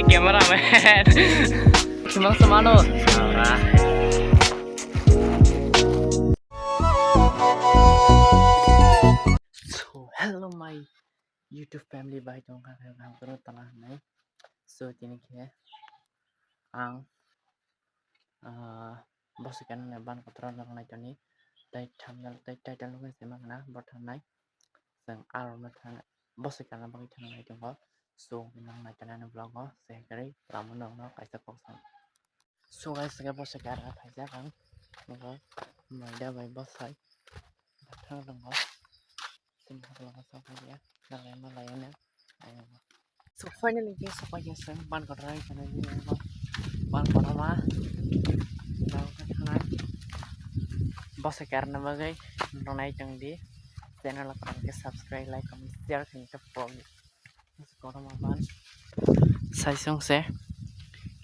cameraman. Cuma semano. Alright. So hello my YouTube family by tong ka ang terus tengah nai. So ini ke ang bos kan ban kotoran nang nai jani. Dai thumbnail dai title lu se mang na bot thang nai. Sang ar ma thang bos kan bang thang nai jong ko. So nang nai channel vlog ko se kari ram nong no kai sa kok sang. So guys saya bos sekarang aja kan. Maka mai bai bos sai. Thang dong ko. Sim kalau masuk aja. Nang emang layannya. Ayo. So finally guys apa ya sang ban kotoran kan ini ban kotoran Tao ka thang bos sekarang bagai nong nai jang di channel ko ke subscribe like comment share kan ke pro. Ko ma ban sai song se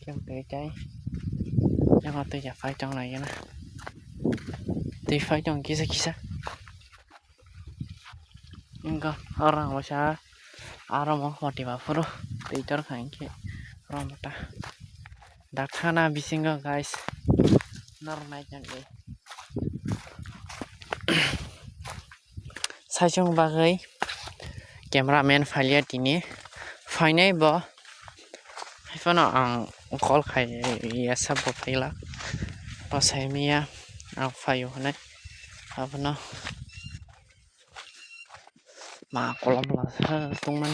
kem te chai yang tôiจะphải trong này nè thì phải trong kia kisa nhưng có orang masa orang mau motiva furu thì cho khang ke orang mata dakhana bisinga guys nor nai jang e sai song bagai cameraman failure tini fainai bo Fano ang call khai ya sab pila pasai mia ang fayo ne apno ma kolam la tung man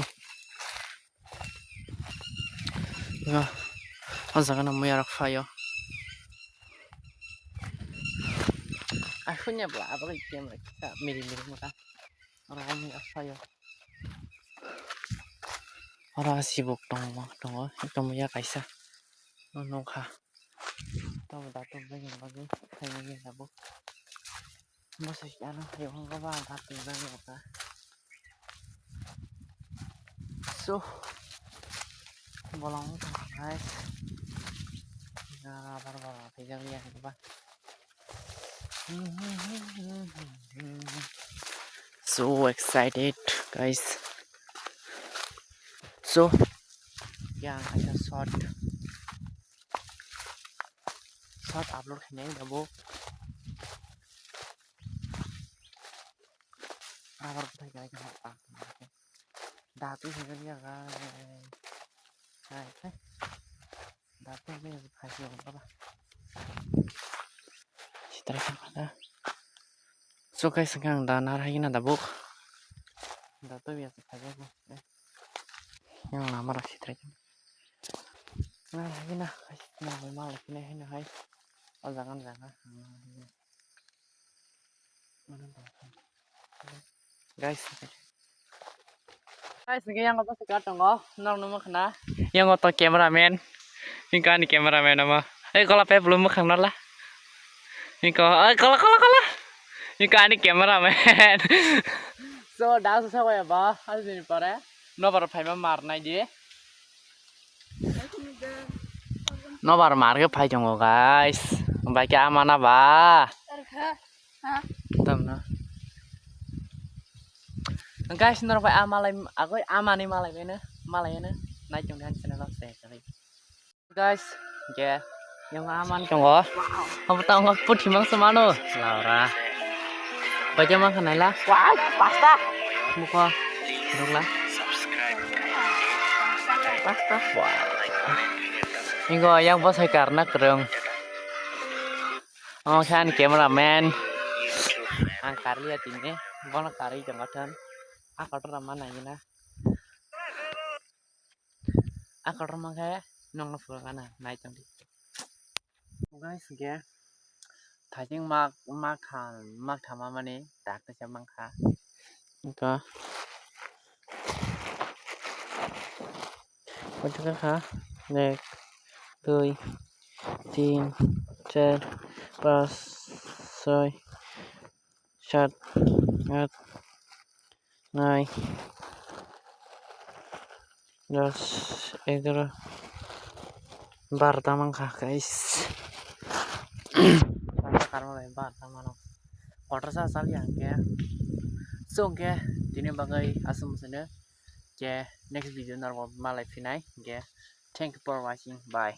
nga azaga na moya rak fayo akhirnya bla ba game ka miri maka orang mi fayo orang sibuk dong itu moya kaisa nong kha tao đã tung cái gì mà cái thầy như là bố mua sạch ăn hiểu không có bao thật tình ra được cả so bỏ lòng guys baru thấy ra liền các bạn so excited guys so yang ada short upload cái này là bố baru thấy cái này các bạn đã tôi thấy cái này là này đã tôi bây giờ phải hiểu các bạn chỉ thấy các bạn đó so guys sekarang đã nara ini ada bố đã tôi bây giờ phải hiểu đây yang nama rasi thấy nah ini nah nama mal ini ini hai oh jangan guys ini yang apa sekarang tunggu nong nomor kena yang otak cameraman ini kan cameraman nama kalau pe belum makan lah ini kalau ini kan cameraman so dah susah ya bah harus ini pare no baru phải marna je nó bảo mar cái phải chồng guys bài cha mà na ba tâm nó guys nó phải amalai aku amani malai nữa nay chồng đang channel share kali guys yeah yang aman chồng không tao ngọc put thì mang semano Laura baca makan này lah wah pasta muka dong lah pasta wah Ingo yang bos hai karena kereng. Oh kan cameraman. Angkar lihat ini, bona kari jangatan. Akar ramah nanya na. Akar ramah kaya nong nafur kana naik jangdi. Guys, ya. Tadi mak thama mani tak ke jamang kha. Ingo. Betul kah? Nek. 2 3 4 5 6 7 8 9 10 11 12 tamang kah guys sekarang mulai 12 tamang quarter sa yang ke so ke dini bagai asum sana ke next video narwa malai finai ke Thank you for watching. Bye.